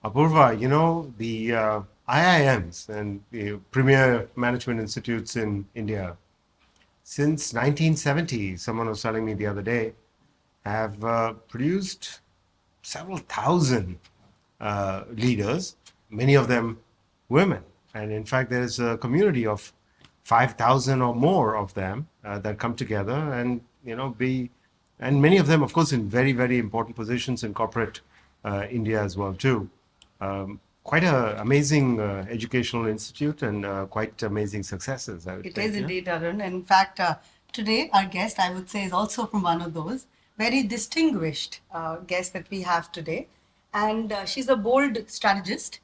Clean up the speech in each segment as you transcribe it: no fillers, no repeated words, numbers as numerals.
Apoorva, the IIMs and the premier management institutes in India, since 1970, someone was telling me the other day, have produced several thousand leaders, many of them women. And in fact, there's a community of 5,000 or more of them that come together and, and many of them, of course, in very, very important positions in corporate India as well, too. Quite an amazing educational institute and quite amazing successes, I would It think. is indeed, Arun. In fact, today our guest, I would say, is also from one of those very distinguished guests that we have today. And she's a bold strategist,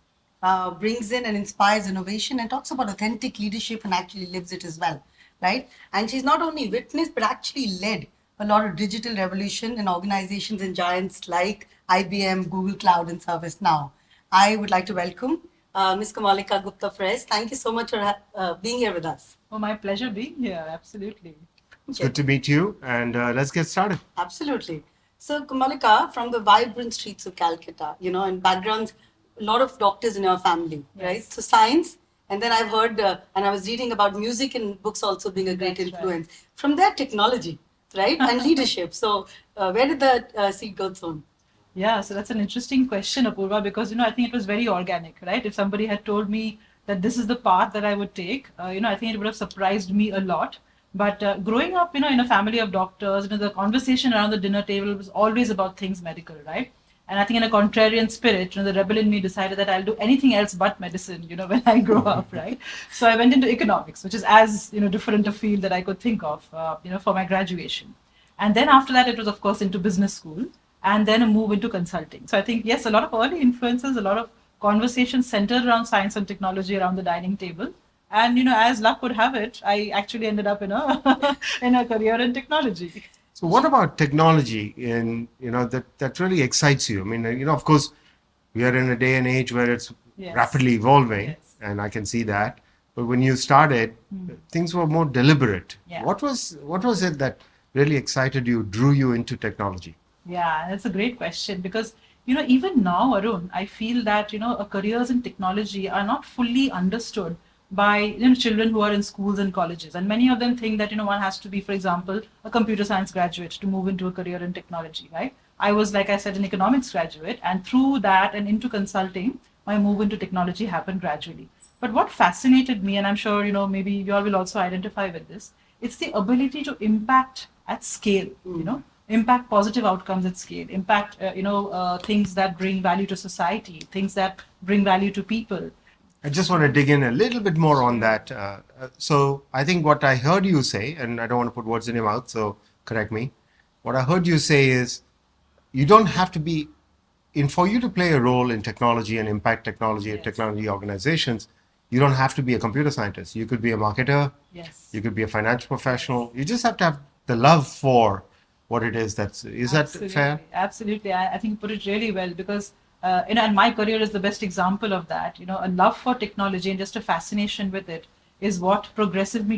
brings in and inspires innovation and talks about authentic leadership and actually lives it as well, right? And she's not only witnessed, but actually led a lot of digital revolution in organizations and giants like IBM, Google Cloud, and ServiceNow. I would like to welcome Ms. Kamolika Gupta Peres. Thank you so much for being here with us. Oh, my pleasure being here. Absolutely. It's good to meet you, and let's get started. Absolutely. So, Kamolika, from the vibrant streets of Calcutta, and backgrounds, a lot of doctors in your family, yes, right? So, science, and then I've heard, and I was reading about music and books also being a great That's influence. Right. From there, technology, right? And leadership. So, where did the seed go sown? Yeah, so that's an interesting question, Apoorva, because, I think it was very organic, right? If somebody had told me that this is the path that I would take, I think it would have surprised me a lot. But growing up, in a family of doctors, the conversation around the dinner table was always about things medical, right? And I think in a contrarian spirit, the rebel in me decided that I'll do anything else but medicine, when I grow up, right? So I went into economics, which is as, different a field that I could think of, for my graduation. And then after that, it was, of course, into business school and then a move into consulting. So I think, yes, a lot of early influences, a lot of conversations centered around science and technology around the dining table. And, as luck would have it, I actually ended up in a in a career in technology. So what about technology that really excites you? I mean, of course, we are in a day and age where it's yes, rapidly evolving, yes, and I can see that. But when you started, things were more deliberate. Yeah. What was it that really excited you, drew you into technology? Yeah, that's a great question because, even now, Arun, I feel that, careers in technology are not fully understood by children who are in schools and colleges. And many of them think that, one has to be, for example, a computer science graduate to move into a career in technology, right? I was, like I said, an economics graduate, and through that and into consulting, my move into technology happened gradually. But what fascinated me, and I'm sure, maybe you all will also identify with this, it's the ability to impact at scale, impact positive outcomes at scale, impact, things that bring value to society, things that bring value to people. I just want to dig in a little bit more on that. So I think what I heard you say, and I don't want to put words in your mouth, so correct me. What I heard you say is you don't have to be, for you to play a role in technology and impact technology and technology organizations, you don't have to be a computer scientist. You could be a marketer. Yes. You could be a financial professional. You just have to have the love for what it is is that fair? Absolutely. I think you put it really well because and my career is the best example of that. A love for technology and just a fascination with it is what progressively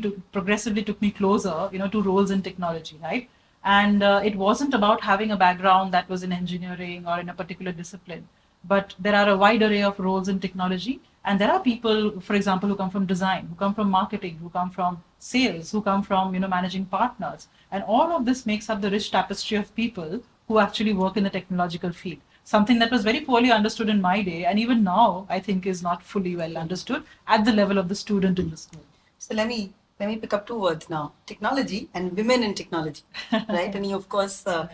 took me closer, to roles in technology, right? And it wasn't about having a background that was in engineering or in a particular discipline, but there are a wide array of roles in technology. And there are people, for example, who come from design, who come from marketing, who come from sales, who come from, managing partners. And all of this makes up the rich tapestry of people who actually work in the technological field. Something that was very poorly understood in my day, and even now, I think is not fully well understood at the level of the student in the school. So let me pick up two words now: technology and women in technology, right? And you, of course, right,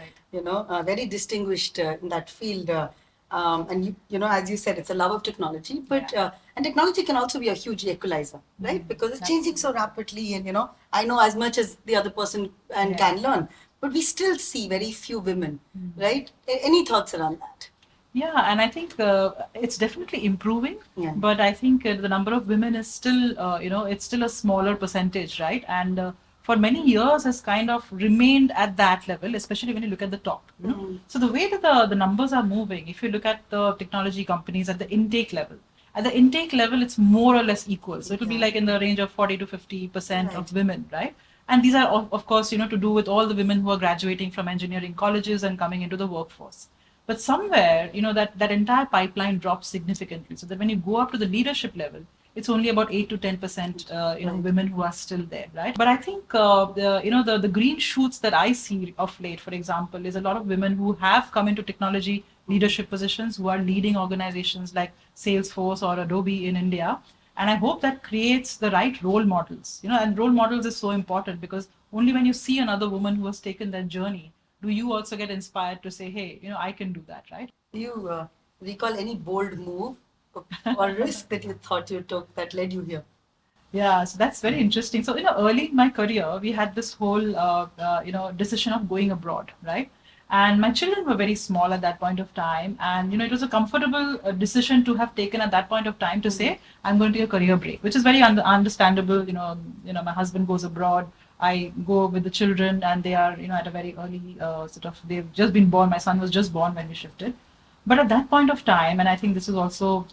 very distinguished in that field. And as you said, it's a love of technology, but and technology can also be a huge equalizer, right? Because it's changing so rapidly, and I know as much as the other person and can learn. But we still see very few women, right? Any thoughts around that? Yeah, and I think it's definitely improving, but I think the number of women is still, it's still a smaller percentage, right? And for many years has kind of remained at that level, especially when you look at the top. So the way that the numbers are moving, if you look at the technology companies at the intake level, it's more or less equal. So it will be like in the range of 40 to 50% of women, right? And these are, of course, to do with all the women who are graduating from engineering colleges and coming into the workforce. But somewhere, that entire pipeline drops significantly. So that when you go up to the leadership level, it's only about 8 to 10%, women who are still there, right? But I think, the green shoots that I see of late, for example, is a lot of women who have come into technology leadership positions, who are leading organizations like Salesforce or Adobe in India. And I hope that creates the right role models, and role models is so important, because only when you see another woman who has taken that journey, do you also get inspired to say, hey, I can do that, right? Do you recall any bold move or risk that you thought you took that led you here? Yeah, so that's very interesting. So, early in my career, we had this whole, decision of going abroad, right? And my children were very small at that point of time. And, it was a comfortable decision to have taken at that point of time to say, I'm going to take a career break, which is very understandable. My husband goes abroad. I go with the children, and they are, at a very early they've just been born. My son was just born when we shifted. But at that point of time, and I think this is also,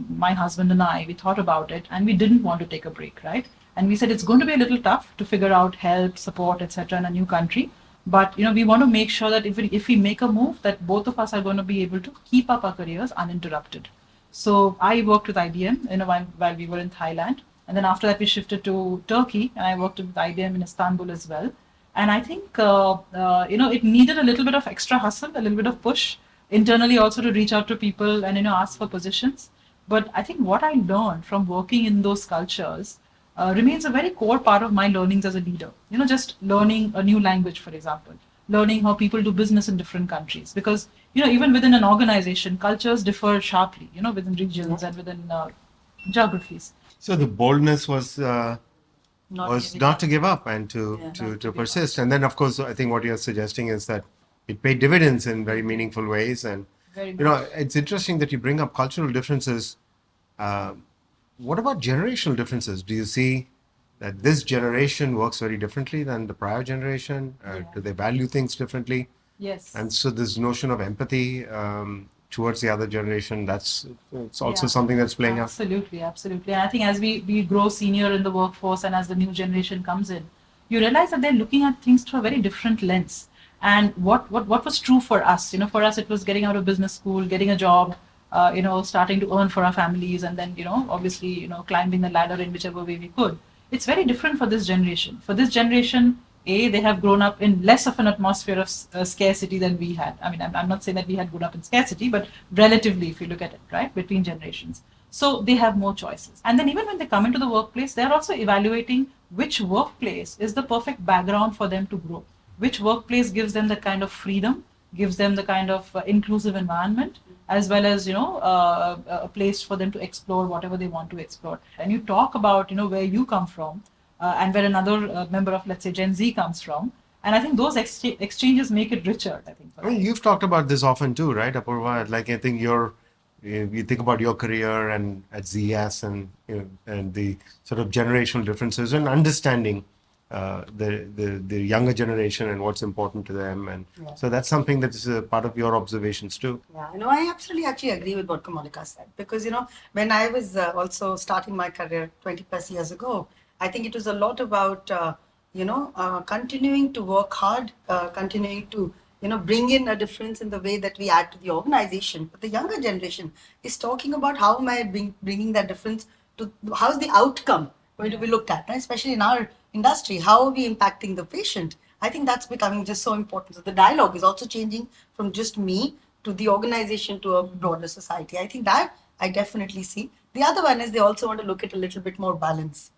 my husband and I, we thought about it, and we didn't want to take a break, right? And we said it's going to be a little tough to figure out help, support, etc. in a new country. But we want to make sure that if we make a move, that both of us are going to be able to keep up our careers uninterrupted. So I worked with IBM, while we were in Thailand, and then after that we shifted to Turkey, and I worked with IBM in Istanbul as well. And I think it needed a little bit of extra hustle, a little bit of push internally also to reach out to people and ask for positions. But I think what I learned from working in those cultures remains a very core part of my learnings as a leader. Just learning a new language, for example, learning how people do business in different countries, because even within an organization, cultures differ sharply, within regions and within geographies. So the boldness was not to give up and to persist. And then, of course, I think what you're suggesting is that it paid dividends in very meaningful ways. And it's interesting that you bring up cultural differences. What about generational differences? Do you see that this generation works very differently than the prior generation? Do they value things differently? Yes. And so this notion of empathy towards the other generation, it's also something that's playing out. Absolutely. And I think as we grow senior in the workforce, and as the new generation comes in, you realize that they're looking at things through a very different lens. And what was true for us? For us, it was getting out of business school, getting a job, starting to earn for our families, and then, obviously, climbing the ladder in whichever way we could. It's very different for this generation. For this generation, they have grown up in less of an atmosphere of scarcity than we had. I mean, I'm not saying that we had grown up in scarcity, but relatively, if you look at it, right, between generations. So they have more choices. And then even when they come into the workplace, they're also evaluating which workplace is the perfect background for them to grow. Which workplace gives them the kind of freedom, gives them the kind of inclusive environment, as well as, a place for them to explore whatever they want to explore. And you talk about, where you come from, and where another member of, let's say, Gen Z comes from. And I think those exchanges make it richer, I think. You've talked about this often too, right, Apoorva? Like, I think you think about your career and at ZS and the sort of generational differences and understanding the younger generation and what's important to them, and so that's something that is a part of your observations too. I absolutely actually agree with what Kamolika said, because when I was also starting my career 20 plus years ago, I think it was a lot about continuing to work hard, continuing to bring in a difference in the way that we add to the organization. But the younger generation is talking about how am I bringing that difference to, how's the outcome going to be looked at, right? Especially in our industry, how are we impacting the patient? I think that's becoming just so important. So the dialogue is also changing from just me to the organization to a broader society. I think that I definitely see. The other one is they also want to look at a little bit more balance,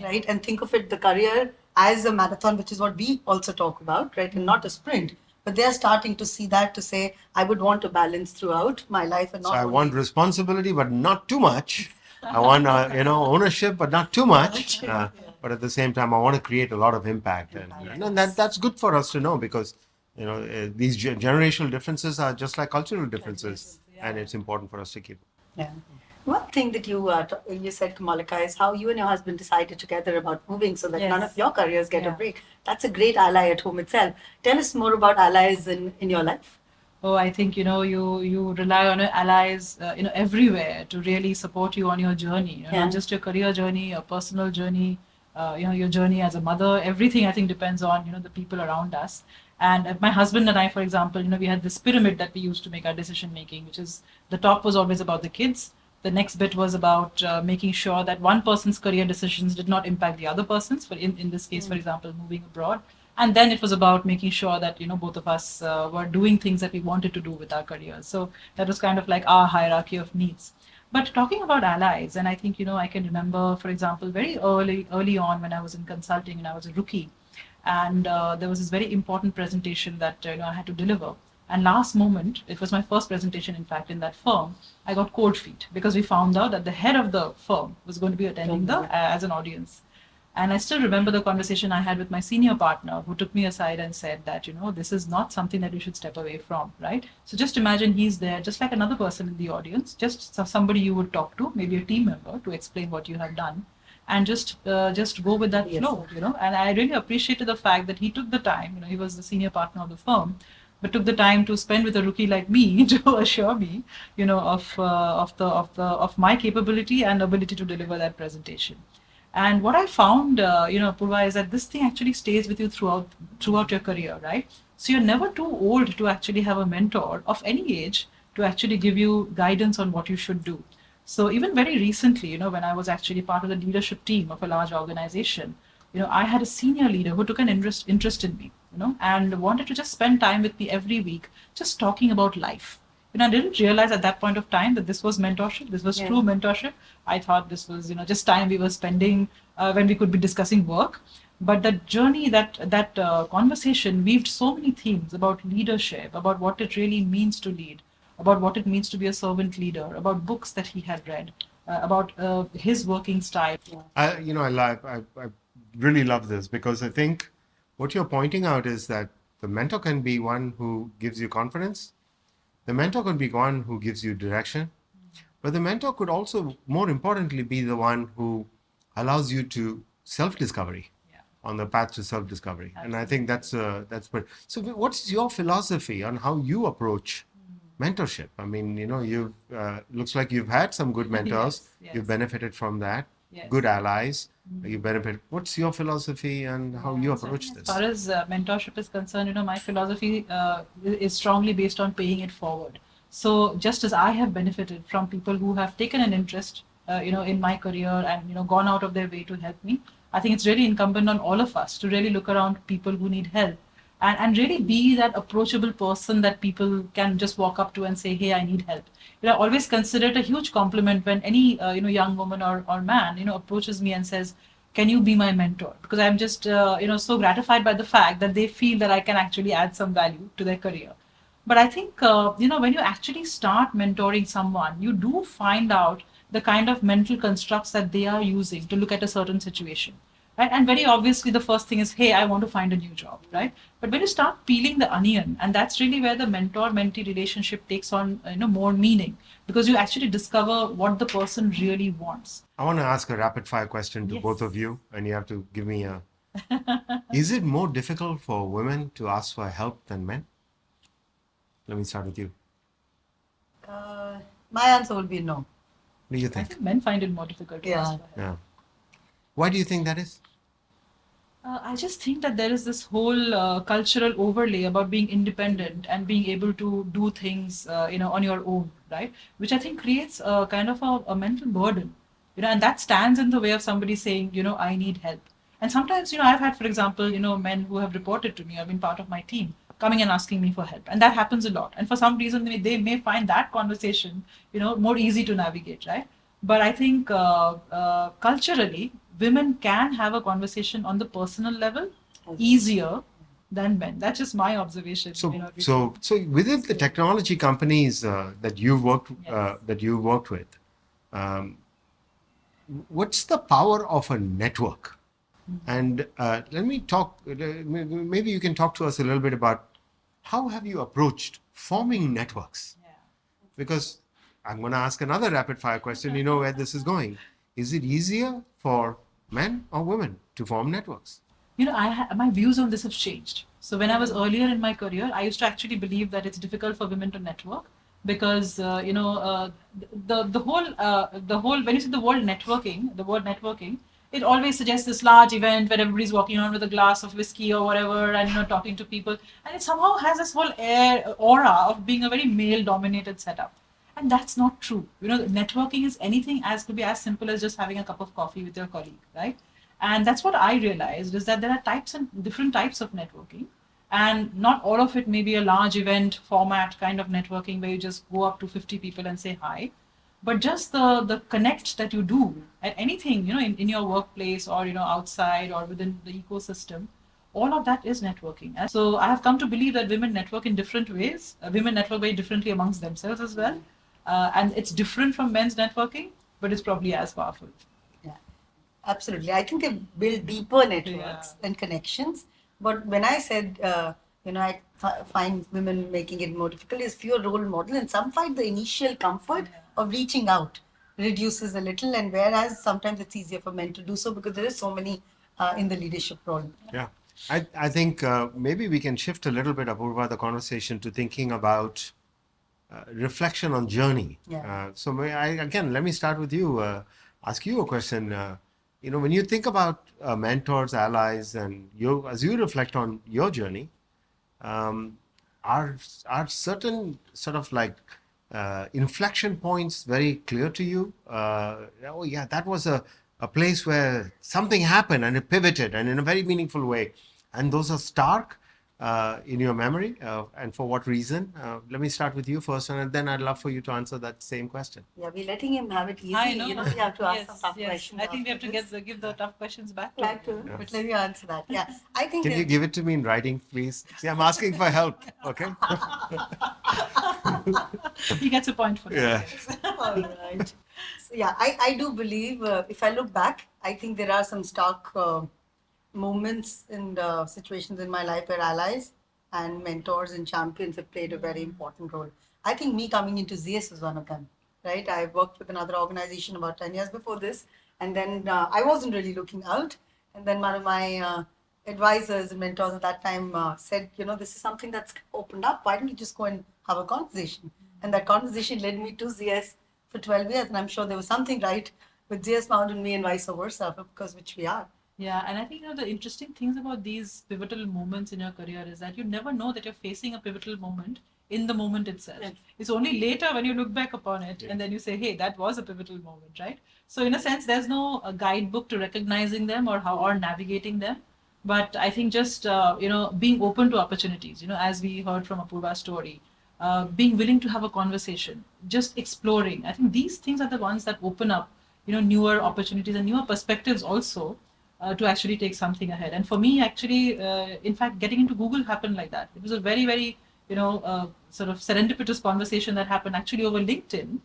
right? And think of it, the career as a marathon, which is what we also talk about, right? And not a sprint. But they're starting to see that, to say, I would want to balance throughout my life. And not so I want responsibility, but not too much. I want, ownership, but not too much. But at the same time, I want to create a lot of impact. And that's good for us to know, because, these generational differences are just like cultural differences. And it's important for us to keep. Yeah. One thing that you said, Kamolika, is how you and your husband decided together about moving so that none of your careers get a break. That's a great ally at home itself. Tell us more about allies in your life. Oh, I think, you rely on your allies, everywhere to really support you on your journey. Not just your career journey, your personal journey, your journey as a mother. Everything, I think, depends on, the people around us. And my husband and I, for example, we had this pyramid that we used to make our decision making, which is the top was always about the kids. The next bit was about making sure that one person's career decisions did not impact the other person's. For in this case, for example, moving abroad. And then it was about making sure that both of us were doing things that we wanted to do with our careers. So that was kind of like our hierarchy of needs. But talking about allies, and I think I can remember, for example, very early on when I was in consulting and I was a rookie, and there was this very important presentation that I had to deliver. And last moment, it was my first presentation, in fact, in that firm. I got cold feet because we found out that the head of the firm was going to be attending as an audience. And I still remember the conversation I had with my senior partner, who took me aside and said that, this is not something that you should step away from, right? So just imagine he's there, just like another person in the audience, just somebody you would talk to, maybe a team member, to explain what you have done, and just go with that flow, And I really appreciated the fact that he took the time, he was the senior partner of the firm, but took the time to spend with a rookie like me to assure me, of my capability and ability to deliver that presentation. And what I found, Apoorva, is that this thing actually stays with you throughout your career, right? So you're never too old to actually have a mentor of any age to actually give you guidance on what you should do. So even very recently, when I was actually part of the leadership team of a large organization, I had a senior leader who took an interest in me, and wanted to just spend time with me every week, just talking about life. I didn't realize at that point of time that this was mentorship. This was true mentorship. I thought this was, just time we were spending when we could be discussing work. But that journey, that conversation weaved so many themes about leadership, about what it really means to lead, about what it means to be a servant leader, about books that he had read, about his working style. I really love this because I think what you're pointing out is that the mentor can be one who gives you confidence. The mentor could be one who gives you direction, but the mentor could also, more importantly, be the one who allows you to self-discovery on the path to self-discovery. And I think that's good. So what's your philosophy on how you approach mentorship? I mean, you've looks like you've had some good mentors. Yes. You've benefited from that. Yes. Good allies. You benefit. What's your philosophy and how you approach this? As far as mentorship is concerned, my philosophy is strongly based on paying it forward. So just as I have benefited from people who have taken an interest, in my career and gone out of their way to help me, I think it's really incumbent on all of us to really look around people who need help and really be that approachable person that people can just walk up to and say, hey, I need help. I always consider it a huge compliment when any young woman or man approaches me and says, can you be my mentor? Because I'm just so gratified by the fact that they feel that I can actually add some value to their career. But I think when you actually start mentoring someone, you do find out the kind of mental constructs that they are using to look at a certain situation. Right? And very obviously, the first thing is, hey, I want to find a new job, right? But when you start peeling the onion, and that's really where the mentor-mentee relationship takes on, more meaning, because you actually discover what the person really wants. I want to ask a rapid-fire question to both of you, and you have to give me a. Is it more difficult for women to ask for help than men? Let me start with you. My answer would be no. What do you I think? think men find it more difficult to ask for help. Yeah. Why do you think that is? I just think that there is this whole cultural overlay about being independent and being able to do things, on your own, right? Which I think creates a kind of a mental burden, and that stands in the way of somebody saying, I need help. And sometimes, I've had, for example, men who have reported to me, have been part of my team, coming and asking me for help. And that happens a lot. And for some reason, they may find that conversation, more easy to navigate, right? But I think culturally, women can have a conversation on the personal level easier than men. That's just my observation. So within the technology companies that you've worked with, what's the power of a network? And let me talk. Maybe you can talk to us a little bit about how have you approached forming networks? Yeah. Because I'm going to ask another rapid fire question. You know where this is going. Is it easier for men or women to form networks? My views on this have changed. So when I was earlier in my career, I used to actually believe that it's difficult for women to network because the whole when you say the word networking, it always suggests this large event where everybody's walking around with a glass of whiskey or whatever and, talking to people. And it somehow has this whole aura of being a very male-dominated setup. And that's not true. Networking is anything could be as simple as just having a cup of coffee with your colleague, right? And that's what I realized, is that there are different types of networking. And not all of it may be a large event format kind of networking where you just go up to 50 people and say hi. But just the connect that you do at anything, in your workplace or, outside or within the ecosystem, all of that is networking. And so I have come to believe that women network in different ways. Women network very differently amongst themselves as well. And it's different from men's networking, but it's probably as powerful. Yeah, absolutely. I think they build deeper networks and connections. But when I said, I find women making it more difficult, is fewer role model, and some find the initial comfort of reaching out reduces a little, and whereas sometimes it's easier for men to do so because there is so many in the leadership role. Yeah, I think maybe we can shift a little bit, Apoorva, the conversation to thinking about reflection on journey. Yeah. So let me start with you, ask you a question. When you think about mentors, allies, and as you reflect on your journey, are certain sort of like inflection points very clear to you? That was a place where something happened and it pivoted and in a very meaningful way. And those are stark in your memory, and for what reason? Let me start with you first, and then I'd love for you to answer that same question. Yeah, we're letting him have it easy. I know. We have to ask some tough questions. I think we have to give the tough questions back. Glad to, but let me answer that. Yeah, I think. Can you give it to me in writing, please? See, I'm asking for help. Okay. He gets a point for that. Yeah. All right. So yeah, I do believe if I look back, I think there are some stark moments and situations in my life where allies and mentors and champions have played a very important role. I think me coming into ZS was one of them, right? I worked with another organization about 10 years before this, and then I wasn't really looking out. And then one of my advisors and mentors at that time said, this is something that's opened up. Why don't you just go and have a conversation? And that conversation led me to ZS for 12 years. And I'm sure there was something right with ZS found in me and vice versa, because which we are. Yeah, and I think the interesting things about these pivotal moments in your career is that you never know that you're facing a pivotal moment in the moment itself. Yes. It's only later when you look back upon it and then you say, hey, that was a pivotal moment, right? So in a sense, there's no guidebook to recognizing them or navigating them. But I think just, being open to opportunities, as we heard from Apoorva's story, being willing to have a conversation, just exploring. I think these things are the ones that open up, newer opportunities and newer perspectives also. To actually take something ahead. And for me, actually, in fact, getting into Google happened like that. It was a very, very, sort of serendipitous conversation that happened actually over LinkedIn,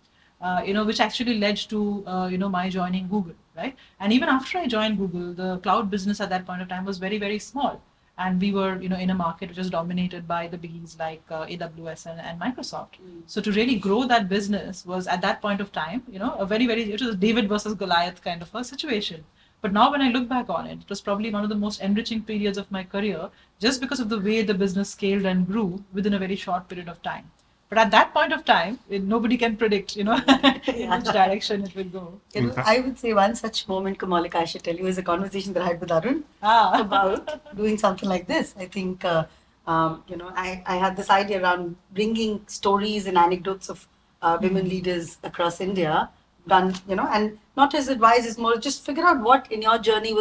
which actually led to, my joining Google, right? And even after I joined Google, the cloud business at that point of time was very, very small. And we were, in a market which was dominated by the biggies like AWS and Microsoft. So to really grow that business was at that point of time, a very, very, it was David versus Goliath kind of a situation. But now when I look back on it, it was probably one of the most enriching periods of my career just because of the way the business scaled and grew within a very short period of time. But at that point of time, nobody can predict, in which direction it will go. I would say one such moment, Kamolika, I should tell you, is a conversation that I had with Arun about doing something like this. I think, I had this idea around bringing stories and anecdotes of women leaders across India done, and not as advice, is more just figure out what in your journey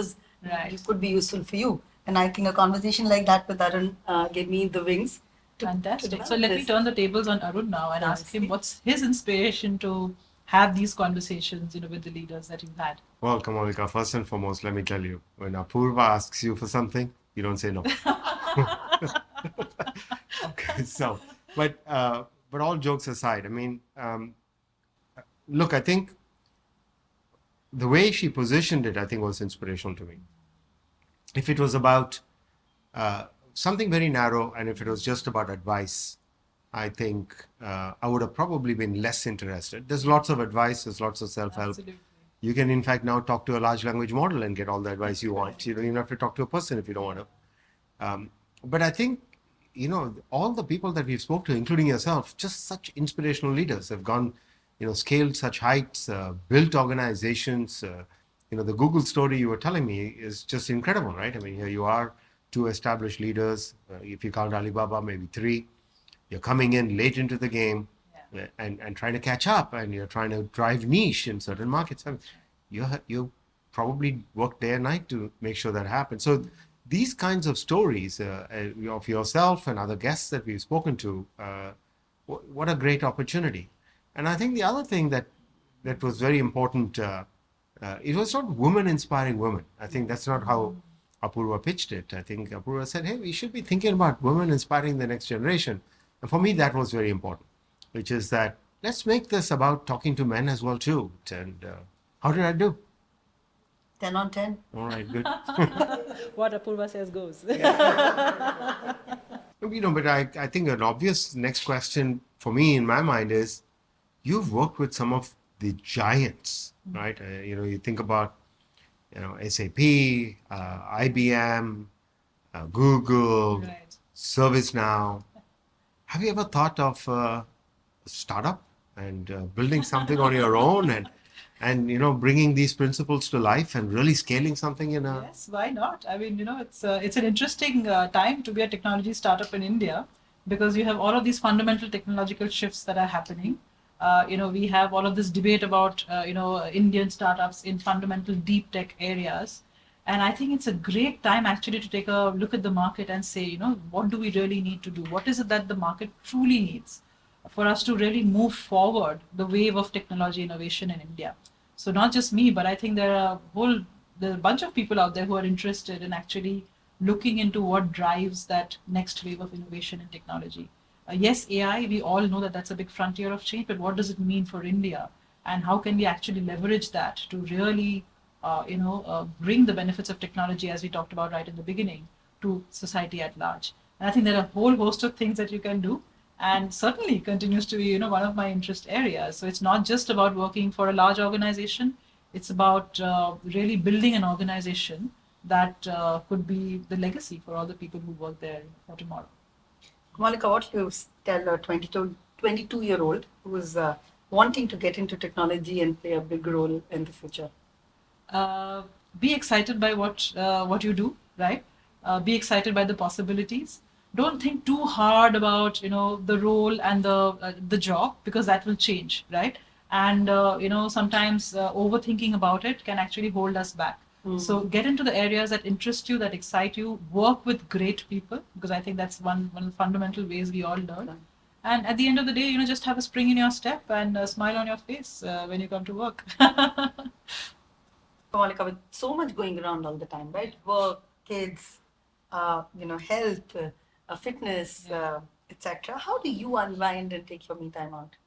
could be useful for you. And I think a conversation like that with Arun gave me the wings. Fantastic. So let me turn the tables on Arun now and ask him what's his inspiration to have these conversations, with the leaders that you've had. Well, Kamolika, first and foremost, let me tell you, when Apoorva asks you for something, you don't say no. Okay, so, but all jokes aside, I mean, look, I think the way she positioned it, I think, was inspirational to me. If it was about something very narrow, and if it was just about advice, I think I would have probably been less interested. There's lots of advice, there's lots of self-help. Absolutely. You can, in fact, now talk to a large language model and get all the advice you want. You don't even have to talk to a person if you don't want to. But I think, all the people that we've spoke to, including yourself, just such inspirational leaders have gone, scaled such heights, built organizations, the Google story you were telling me is just incredible, right? I mean, here you are, two established leaders. If you count Alibaba, maybe three. You're coming in late into the game, and trying to catch up, and you're trying to drive niche in certain markets. I mean, you probably work day and night to make sure that happens. So these kinds of stories of yourself and other guests that we've spoken to, what a great opportunity. And I think the other thing that was very important, it was not women inspiring women. I think that's not how Apoorva pitched it. I think Apoorva said, hey, we should be thinking about women inspiring the next generation. And for me, that was very important, which is that let's make this about talking to men as well too. And how did I do? 10 on 10. All right, good. What Apoorva says goes. But I think an obvious next question for me in my mind is, you've worked with some of the giants, right? You think about, SAP, IBM, Google, Right. ServiceNow. Have you ever thought of a startup and building something on your own and bringing these principles to life and really scaling something in a... Yes, why not? I mean, it's an interesting time to be a technology startup in India, because you have all of these fundamental technological shifts that are happening. We have all of this debate about, Indian startups in fundamental deep tech areas. And I think it's a great time actually to take a look at the market and say, what do we really need to do? What is it that the market truly needs for us to really move forward the wave of technology innovation in India? So not just me, but I think there are a bunch of people out there who are interested in actually looking into what drives that next wave of innovation in technology. Yes, AI, we all know that that's a big frontier of change, but what does it mean for India? And how can we actually leverage that to really bring the benefits of technology, as we talked about right in the beginning, to society at large? And I think there are a whole host of things that you can do, and certainly continues to be, one of my interest areas. So it's not just about working for a large organization. It's about really building an organization that could be the legacy for all the people who work there for tomorrow. Kamolika, what do you tell a 22-year-old who is wanting to get into technology and play a big role in the future? Be excited by what you do, right? Be excited by the possibilities. Don't think too hard about the role and the job, because that will change, right? And sometimes overthinking about it can actually hold us back. So get into the areas that interest you, that excite you. Work with great people, because I think that's one of the fundamental ways we all learn. And at the end of the day, just have a spring in your step and a smile on your face when you come to work. Kamolika, with so much going around all the time, right? Work, kids, health, fitness, etc. How do you unwind and take your me time out?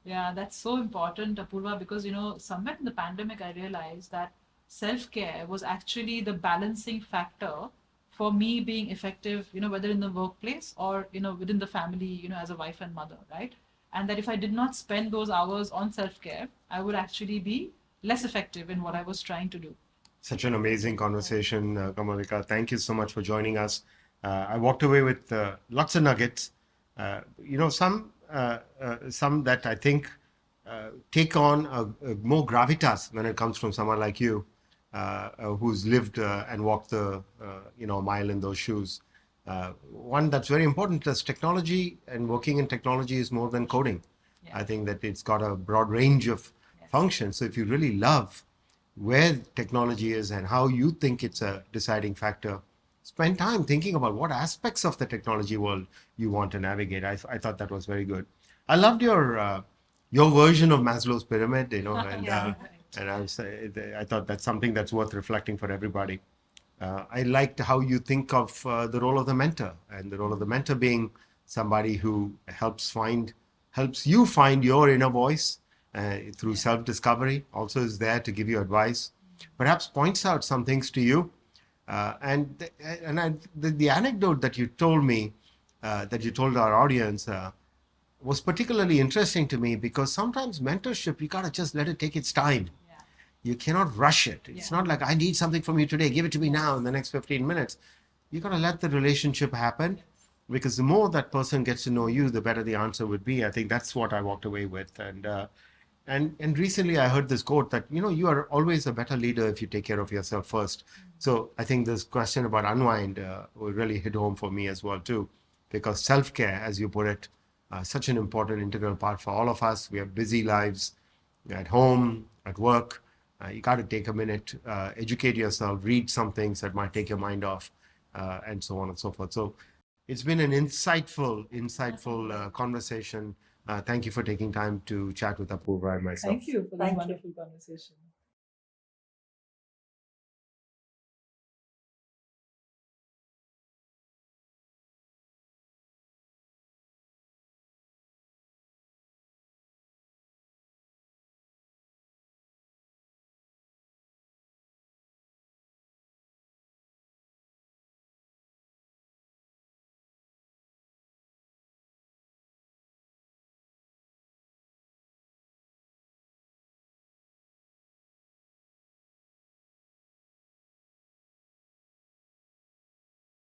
Yeah, that's so important, Apoorva, because somewhere in the pandemic I realized that self-care was actually the balancing factor for me being effective, whether in the workplace or within the family, as a wife and mother, right? And that if I did not spend those hours on self-care, I would actually be less effective in what I was trying to do. Such an amazing conversation, Kamolika. Thank you so much for joining us. I walked away with lots of nuggets. Some that I think take on a more gravitas when it comes from someone like you, who's lived and walked the mile in those shoes. One that's very important is technology, and working in technology is more than coding. I think that it's got a broad range of functions. So if you really love where technology is and how you think it's a deciding factor, spend time thinking about what aspects of the technology world you want to navigate. I thought that was very good. I loved your version of Maslow's pyramid, and I thought that's something that's worth reflecting for everybody. I liked how you think of the role of the mentor, and the role of the mentor being somebody who helps you find your inner voice through self-discovery, also is there to give you advice, perhaps points out some things to you. The anecdote that you told me, that you told our audience, was particularly interesting to me, because sometimes mentorship, you gotta just let it take its time. You cannot rush it. It's not like, I need something from you today, give it to me now in the next 15 minutes. You gotta let the relationship happen, because the more that person gets to know you, the better the answer would be. I think that's what I walked away with. And And recently I heard this quote that, you are always a better leader if you take care of yourself first. So I think this question about unwind will really hit home for me as well too, because self-care, as you put it, such an important integral part for all of us. We have busy lives at home, at work. You got to take a minute, educate yourself, read some things that might take your mind off, and so on and so forth. So it's been an insightful conversation. Thank you for taking time to chat with Apoorva and myself. Thank you for this Thank you. wonderful conversation.